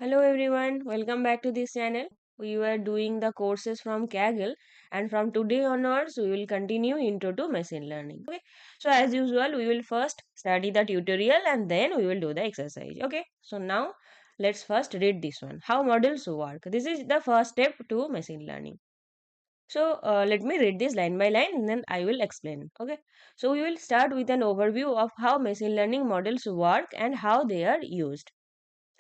Hello everyone, welcome back to this channel. We were doing the courses from Kaggle, and from today onwards we will continue intro to machine learning. Okay, so as usual we will first study the tutorial and then we will do the exercise. Okay, so now let's first read this one. How models work. This is the first step to machine learning. So let me read this line by line and then I will explain. Okay, so we will start with an overview of how machine learning models work and how they are used.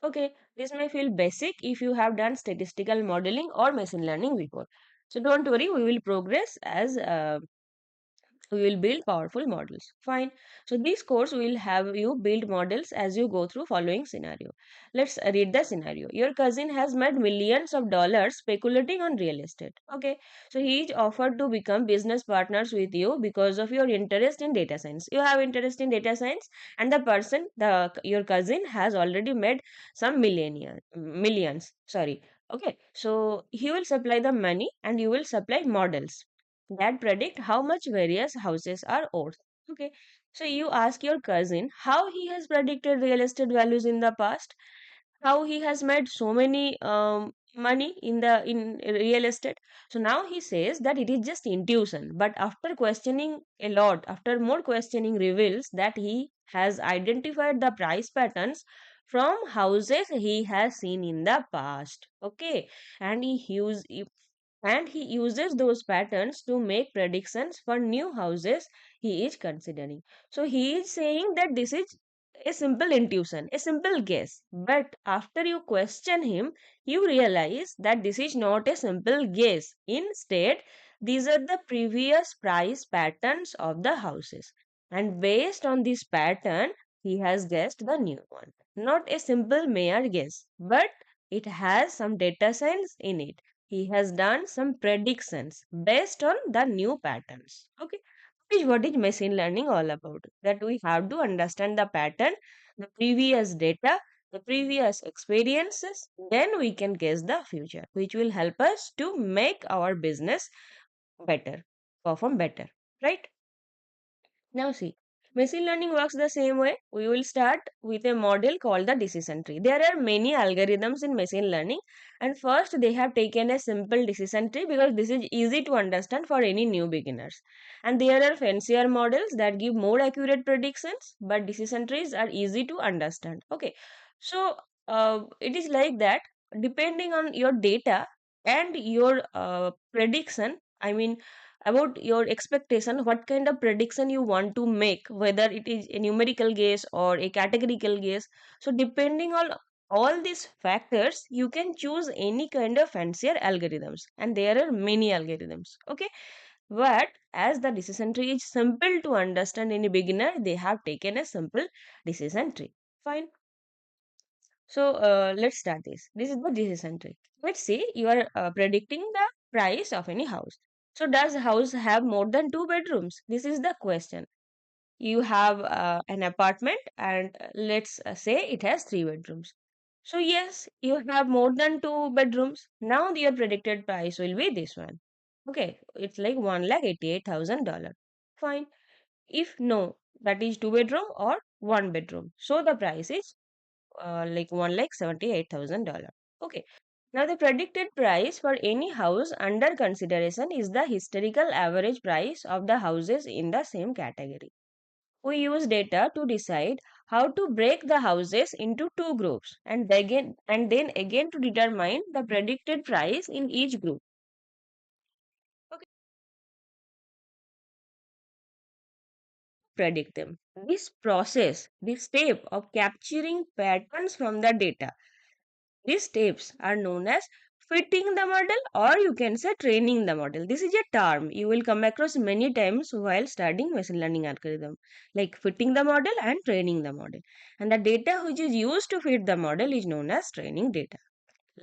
Okay, this may feel basic if you have done statistical modeling or machine learning before. So don't worry, we will progress as we will build powerful models. Fine. So this course will have you build models as you go through following scenario. Let's read the scenario. Your cousin has made millions of dollars speculating on real estate. Okay. So he is offered to become business partners with you because of your interest in data science. You have interest in data science and the person, the your cousin has already made some millions. Sorry. Okay. So he will supply the money and you will supply models that predict how much various houses are worth. Okay, so you ask your cousin how he has predicted real estate values in the past, how he has made so many money in real estate. So now he says that it is just intuition, but after questioning a lot, after more questioning reveals that he has identified the price patterns from houses he has seen in the past. Okay, and he uses those patterns to make predictions for new houses he is considering. So he is saying that this is a simple intuition, a simple guess. But after you question him, you realize that this is not a simple guess. Instead, these are the previous price patterns of the houses. And based on this pattern, he has guessed the new one. Not a simple mere guess, but it has some data science in it. He has done some predictions based on the new patterns. Okay, is what is machine learning all about? That we have to understand the pattern, the previous data, the previous experiences, then we can guess the future, which will help us to make our business better, perform better, right? Now see, machine learning works the same way. We will start with a model called the decision tree. There are many algorithms in machine learning, and first they have taken a simple decision tree because this is easy to understand for any new beginners. And there are fancier models that give more accurate predictions, but decision trees are easy to understand. Okay, so it is like that depending on your data and your prediction. I mean about your expectation, what kind of prediction you want to make, whether it is a numerical guess or a categorical guess. So depending on all these factors, you can choose any kind of fancier algorithms, and there are many algorithms. Okay, but as the decision tree is simple to understand, any beginner, they have taken a simple decision tree. Fine. So let's start this. This is the decision tree. Let's say you are predicting the price of any house. So does house have more than two bedrooms? This is the question. You have an apartment and let's say it has three bedrooms. So yes, you have more than two bedrooms. Now your predicted price will be this one. Okay, it's like $1,88,000. Fine. If no, that is two bedroom or one bedroom. So the price is like $1,78,000. Okay. Now the predicted price for any house under consideration is the historical average price of the houses in the same category. We use data to decide how to break the houses into two groups and then again to determine the predicted price in each group. Okay. Predict them. This process, this step of capturing patterns from the data, these steps are known as fitting the model, or you can say training the model. This is a term you will come across many times while studying machine learning algorithm, like fitting the model and training the model. And the data which is used to fit the model is known as training data.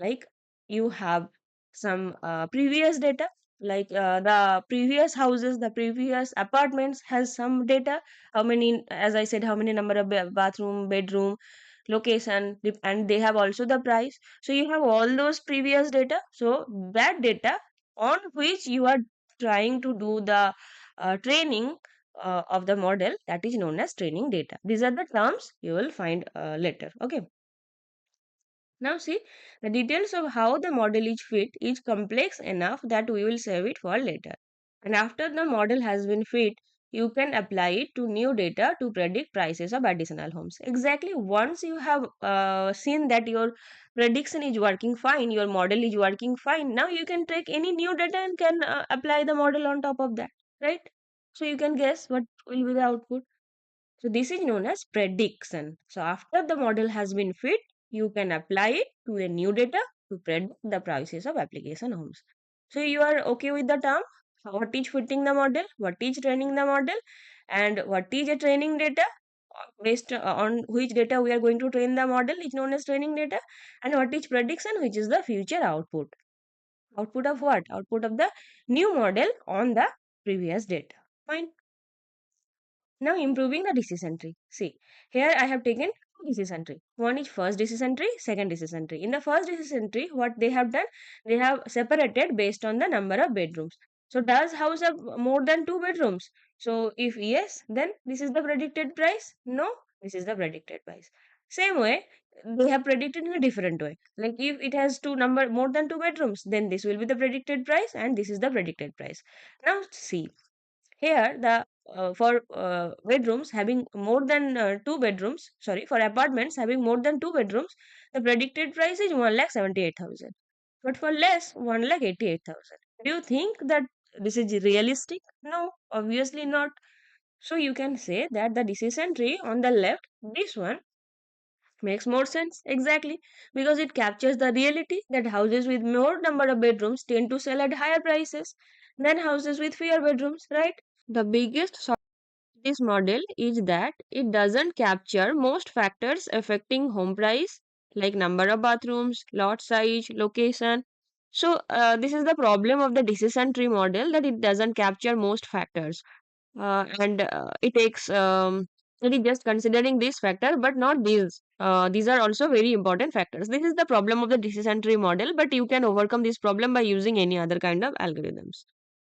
Like you have some previous data, like the previous houses, the previous apartments has some data, how many, as I said, how many number of bathroom, bedroom, location, and they have also the price. So you have all those previous data, so that data on which you are trying to do the training of the model, that is known as training data. These are the terms you will find later. Okay, Now see, the details of how the model is fit is complex enough that we will save it for later. And after the model has been fit, you can apply it to new data to predict prices of additional homes. Exactly, once you have seen that your prediction is working fine, your model is working fine, now you can take any new data and can apply the model on top of that, right? So you can guess what will be the output. So this is known as prediction. So after the model has been fit, you can apply it to a new data to predict the prices of application homes. So you are okay with the term? What is fitting the model? What is training the model? And what is a training data? Based on which data we are going to train the model is known as training data. And what is prediction, which is the future output. Output of what? Output of the new model on the previous data. Fine. Now improving the decision tree. See, here I have taken two decision tree. One is first decision tree, second decision tree. In the first decision tree, what they have done, they have separated based on the number of bedrooms. So does house have more than two bedrooms? So if yes, then this is the predicted price. No, this is the predicted price. Same way, they have predicted in a different way. Like if it has two number more than two bedrooms, then this will be the predicted price and this is the predicted price. Now see, here, the for bedrooms having more than two bedrooms, sorry, for apartments having more than two bedrooms, the predicted price is 1,78,000. But for less, 1,88,000. Do you think that this is realistic? No, obviously not. So you can say that the decision tree on the left, this one makes more sense exactly because it captures the reality that houses with more number of bedrooms tend to sell at higher prices than houses with fewer bedrooms, right? The biggest shortcoming of this model is that it doesn't capture most factors affecting home price, like number of bathrooms, lot size, location. So, this is the problem of the decision tree model, that it doesn't capture most factors. And it takes it is just considering this factor, but not these. These are also very important factors. This is the problem of the decision tree model, but you can overcome this problem by using any other kind of algorithms.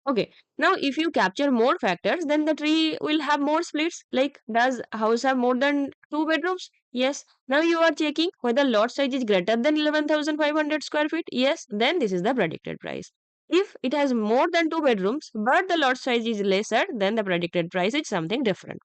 Okay, now if you capture more factors, then the tree will have more splits. Like, does house have more than two bedrooms? Yes. Now you are checking whether lot size is greater than 11,500 square feet. Yes. Then this is the predicted price. If it has more than two bedrooms, but the lot size is lesser, then the predicted price is something different.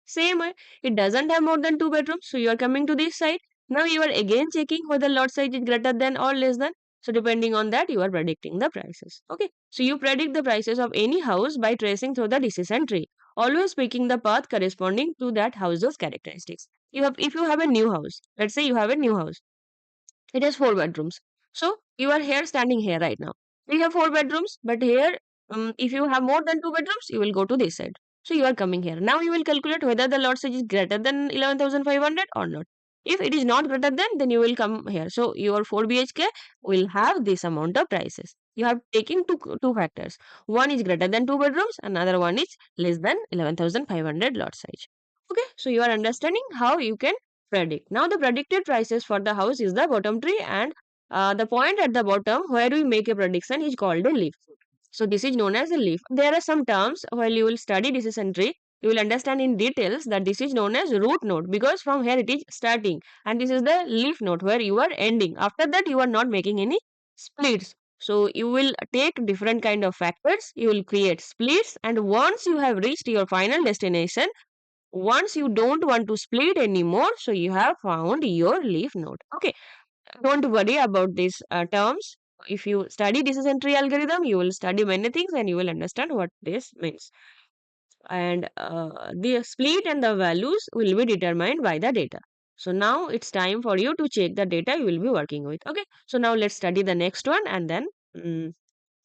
Same way, it doesn't have more than two bedrooms, so you are coming to this side. Now you are again checking whether lot size is greater than or less than. So depending on that, you are predicting the prices. Okay. So you predict the prices of any house by tracing through the decision tree, always picking the path corresponding to that house's characteristics. You have, if you have a new house, let's say you have a new house, it has four bedrooms. So you are here standing here right now. We have four bedrooms, but here, if you have more than two bedrooms, you will go to this side. So you are coming here. Now you will calculate whether the lot size is greater than 11,500 or not. If it is not greater than, then you will come here. So your 4 BHK will have this amount of prices. You have taken two factors. One is greater than two bedrooms, another one is less than 11,500 lot size. Okay, so you are understanding how you can predict. Now the predicted prices for the house is the bottom tree, and the point at the bottom where we make a prediction is called a leaf. So this is known as a leaf. There are some terms while you will study decision tree, you will understand in details that this is known as root node because from here it is starting, and this is the leaf node where you are ending. After that you are not making any splits. So you will take different kind of factors, you will create splits, and once you have reached your final destination, once you don't want to split anymore, so you have found your leaf node. Okay, don't worry about these terms. If you study decision tree algorithm, you will study many things and you will understand what this means. And the split and the values will be determined by the data. So now it's time for you to check the data you will be working with. Okay, so now let's study the next one, and then we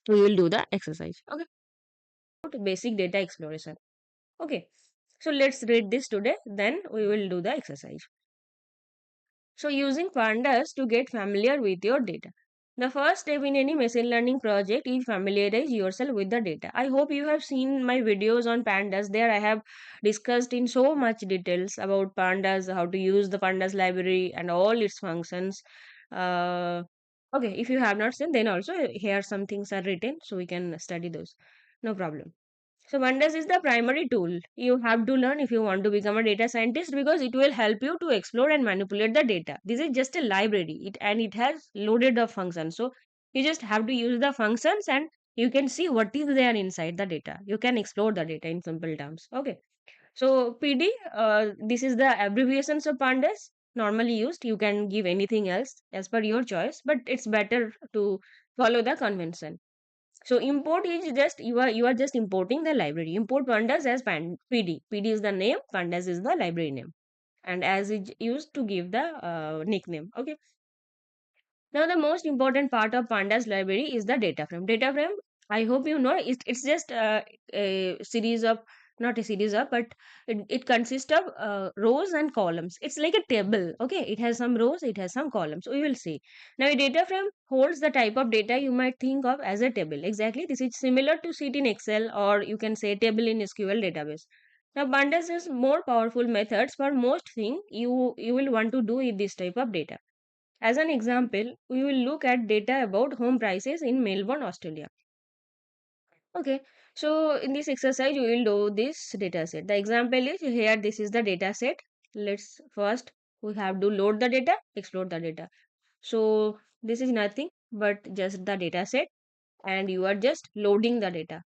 will do the exercise. Okay, basic data exploration. Okay, so let's read this today, then we will do the exercise. So using pandas to get familiar with your data. The first step in any machine learning project is familiarize yourself with the data. I hope you have seen my videos on pandas. There I have discussed in so much details about pandas, how to use the pandas library and all its functions. Uh, okay, if you have not seen, then also here some things are written so we can study those. No problem. So pandas is the primary tool you have to learn if you want to become a data scientist, because it will help you to explore and manipulate the data. This is just a library, and it has loaded of functions. So you just have to use the functions, and you can see what is there inside the data. You can explore the data in simple terms. Okay. So PD, this is the abbreviations of pandas normally used. You can give anything else as per your choice, but it's better to follow the convention. So import is just you are just importing the library. Import pandas as PD. PD is the name, pandas is the library name, and as is used to give the nickname. Okay. Now, the most important part of Pandas library is the data frame. Data frame, I hope you know, it's just a series of, not a series of, but it consists of rows and columns. It's like a table, okay? It has some rows, it has some columns. We will see. Now, a data frame holds the type of data you might think of as a table. Exactly, this is similar to sheet in Excel, or you can say table in SQL database. Now, Pandas has more powerful methods for most things you will want to do with this type of data. As an example, we will look at data about home prices in Melbourne, Australia. Okay, so in this exercise, we will do this data set. The example is here, this is the data set. Let's first, we have to load the data, explore the data. So this is nothing but just the data set, and you are just loading the data.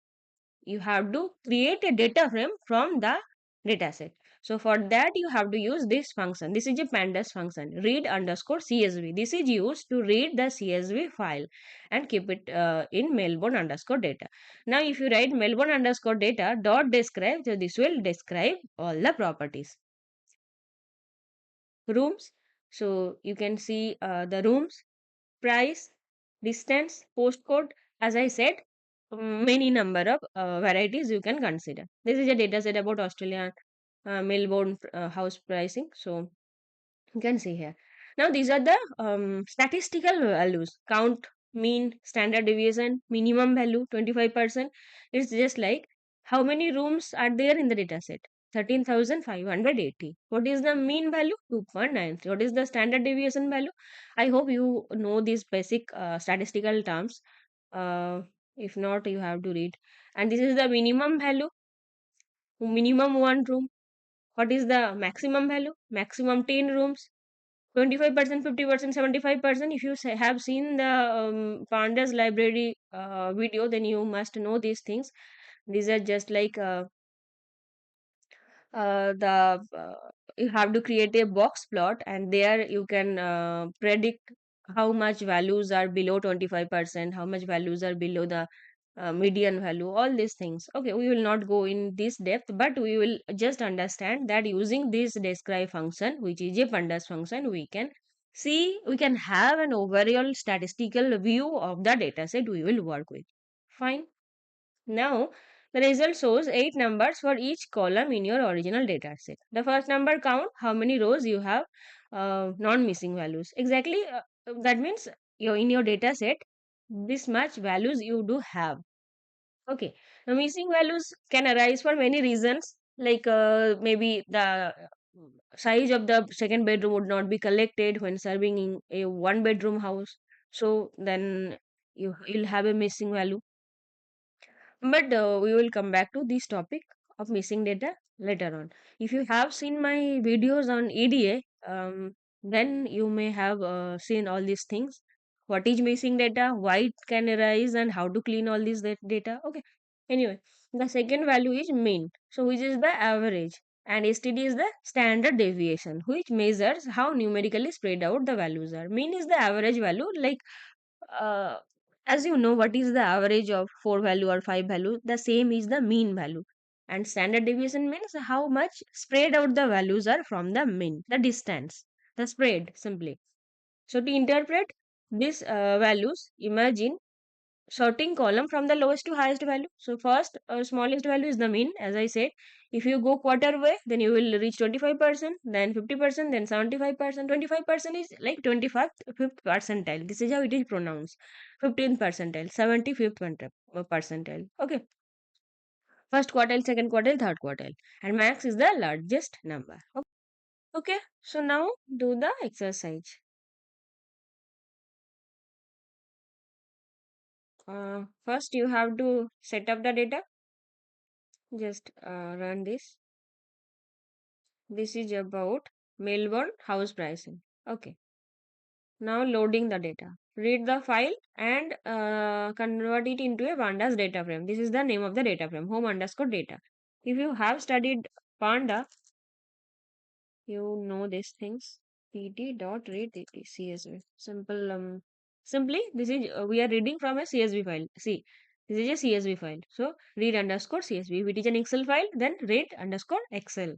You have to create a data frame from the dataset. So for that you have to use this function. This is a pandas function, read underscore CSV. This is used to read the CSV file and keep it in Melbourne underscore data. Now if you write Melbourne underscore data dot describe, so this will describe all the properties. Rooms, so you can see the rooms, price, distance, postcode. As I said, many number of varieties you can consider. This is a data set about Australian Melbourne house pricing. So you can see here. Now these are the statistical values: count, mean, standard deviation, minimum value 25%. It's just like how many rooms are there in the data set. 13,580. What is the mean value? 2.93. What is the standard deviation value? I hope you know these basic statistical terms. Uh, if not, you have to read. And this is the minimum value, minimum one room. What is the maximum value? Maximum 10 rooms. 25%, 50%, 75%. If you have seen the pandas library video, then you must know these things. These are just like the you have to create a box plot, and there you can predict how much values are below 25%, how much values are below the median value, all these things. Okay, we will not go in this depth, but we will just understand that using this describe function, which is a pandas function, we can have an overall statistical view of the dataset we will work with. Fine. Now, the result shows 8 numbers for each column in your original data set. The first number count how many rows you have non-missing values. Exactly, that means in your data set, this much values you do have. Okay. Now, missing values can arise for many reasons, like maybe the size of the second bedroom would not be collected when serving in a one bedroom house. So then you'll have a missing value. But we will come back to this topic of missing data later on. If you have seen my videos on EDA, then you may have seen all these things. What is missing data, why it can arise, and how to clean all this data. Okay. Anyway, the second value is mean, so which is the average, and STD is the standard deviation, which measures how numerically spread out the values are. Mean is the average value, like uh, as you know what is the average of four value or five value, the same is the mean value. And standard deviation means how much spread out the values are from the mean, the distance, the spread simply. So to interpret these values, imagine sorting column from the lowest to highest value. So first, smallest value is the mean, as I said. If you go quarter way, then you will reach 25%, then 50%, then 75%. 25% is like 25th percentile. This is how it is pronounced. 15th percentile, 75th percentile. Okay. First quartile, second quartile, third quartile. And max is the largest number. Okay. So now do the exercise. First, you have to set up the data. Just run this. This is about Melbourne house pricing. Okay. Now loading the data. Read the file and convert it into a pandas data frame. This is the name of the data frame, home underscore data. If you have studied panda, you know these things. pt dot read csv. Simple. Simply, this is we are reading from a CSV file. See, this is a CSV file. So read underscore CSV. If it is an Excel file, then read underscore Excel.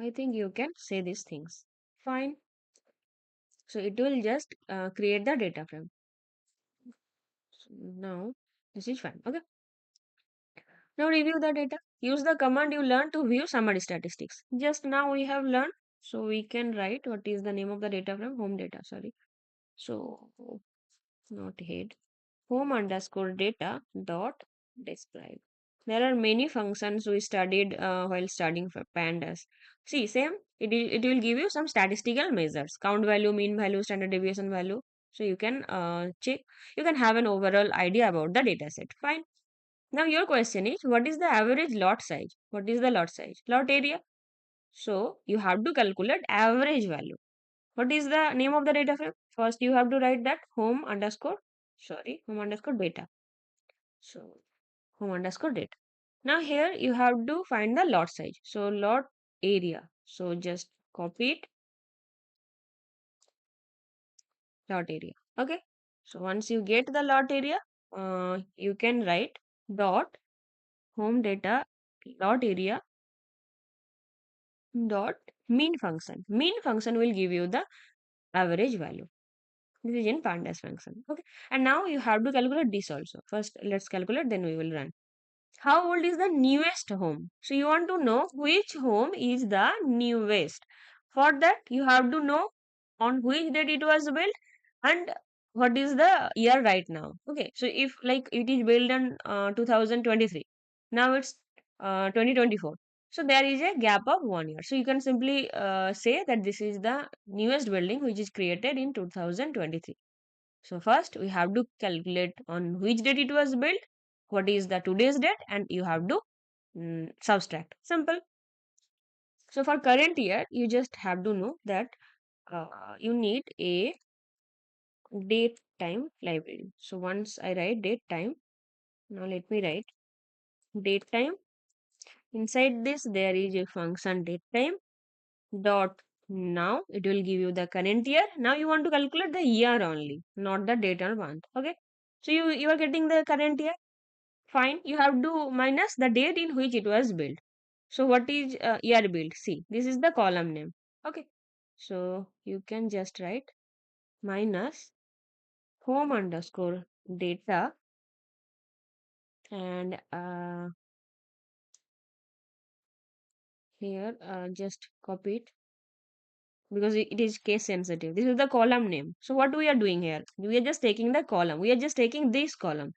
I think you can say these things. Fine. So it will just create the data frame. So now this is fine. Okay. Now review the data. Use the command you learned to view summary statistics. Just now we have learned. So we can write what is the name of the data frame, home data. Sorry. So not head. Home underscore data dot describe. There are many functions we studied while studying for pandas. See, same. It will give you some statistical measures: count value, mean value, standard deviation value. So you can check. You can have an overall idea about the data set. Fine. Now your question is, what is the average lot size? What is the lot size? Lot area. So you have to calculate average value. What is the name of the data frame? First you have to write that home underscore data. So home underscore data. Now here you have to find the lot size. So lot area. So just copy it, lot area. Okay. So once you get the lot area, you can write dot home data lot area dot mean function. Mean function will give you the average value. This is in pandas function. Okay. And now you have to calculate this also. First, let's calculate, then we will run. How old is the newest home? So you want to know which home is the newest. For that, you have to know on which date it was built and what is the year right now. Okay. So if like it is built in 2023, now it's 2024. So there is a gap of 1 year. So you can simply say that this is the newest building which is created in 2023. So first we have to calculate on which date it was built, what is the today's date, and you have to subtract. Simple. So for current year, you just have to know that you need a date time library. So once I write date time, now let me write date time. Inside this, there is a function date time dot now. It will give you the current year. Now you want to calculate the year only, not the date or month. Okay. So you are getting the current year. Fine. You have to minus the date in which it was built. So what is year built? See, this is the column name. Okay. So you can just write minus home underscore data and here just copy it because it is case sensitive. This is the column name. So what we are doing here? We are just taking the column. We are just taking this column,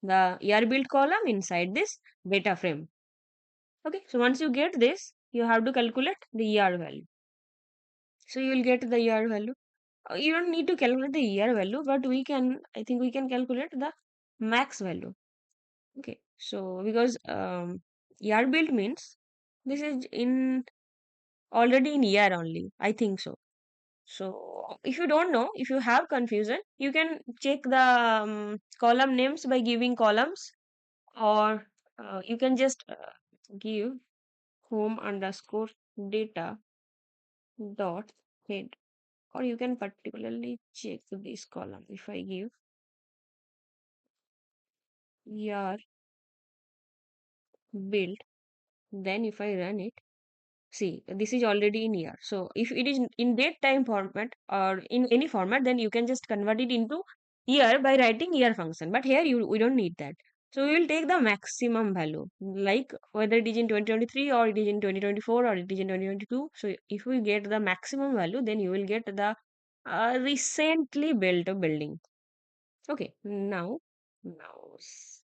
the year built column inside this data frame. Okay. So once you get this, you have to calculate the year value. So you will get the year value. You don't need to calculate the year value, but I think we can calculate the max value. Okay. So because year built means this is in already in year only. I think so. So if you don't know, if you have confusion, you can check the column names by giving columns, or you can just give home underscore data dot head, or you can particularly check this column. If I give year built, then if I run it, see, this is already in year. So if it is in date time format or in any format, then you can just convert it into year by writing year function. But here we don't need that. So we will take the maximum value, like whether it is in 2023 or it is in 2024 or it is in 2022. So if we get the maximum value, then you will get the recently built building. Okay,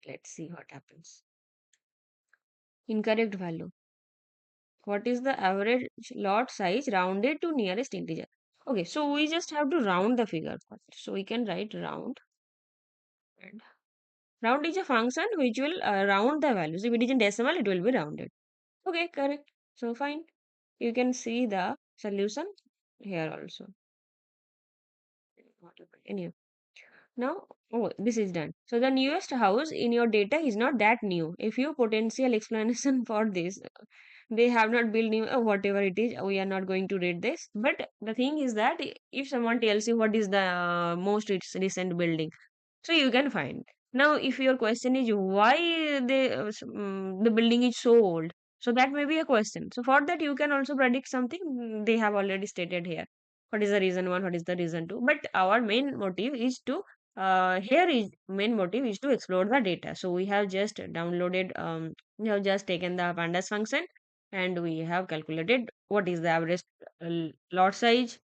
let's see what happens. Incorrect value. What is the average lot size rounded to nearest integer? Okay, so we just have to round the figure first. So we can write round and Round is a function which will round the values. If it is in decimal, it will be rounded. Okay, correct. So fine. You can see the solution here also. Anyway. Now, oh, this is done. So the newest house in your data is not that new. If you potential explanation for this, they have not built new, whatever it is, we are not going to read this. But the thing is that if someone tells you what is the most recent building, so you can find. Now, if your question is why the building is so old, so that may be a question. So for that, you can also predict something. They have already stated here. What is the reason one? What is the reason two? But our main motive is to here is main motive is to explore the data. So we have just downloaded. We have just taken the pandas function and we have calculated what is the average lot size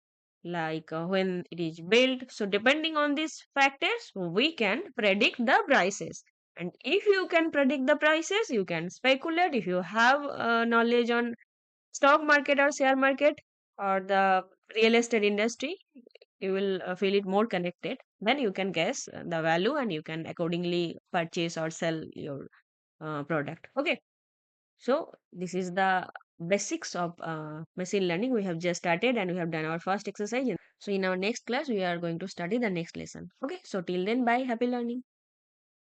like when it is built. So depending on these factors, we can predict the prices. And if you can predict the prices, you can speculate. If you have knowledge on stock market or share market or the real estate industry, you will feel it more connected. Then you can guess the value and you can accordingly purchase or sell your product. Okay. So this is the basics of machine learning. We have just started and we have done our first exercise. So in our next class, we are going to study the next lesson. Okay. So till then, bye. Happy learning.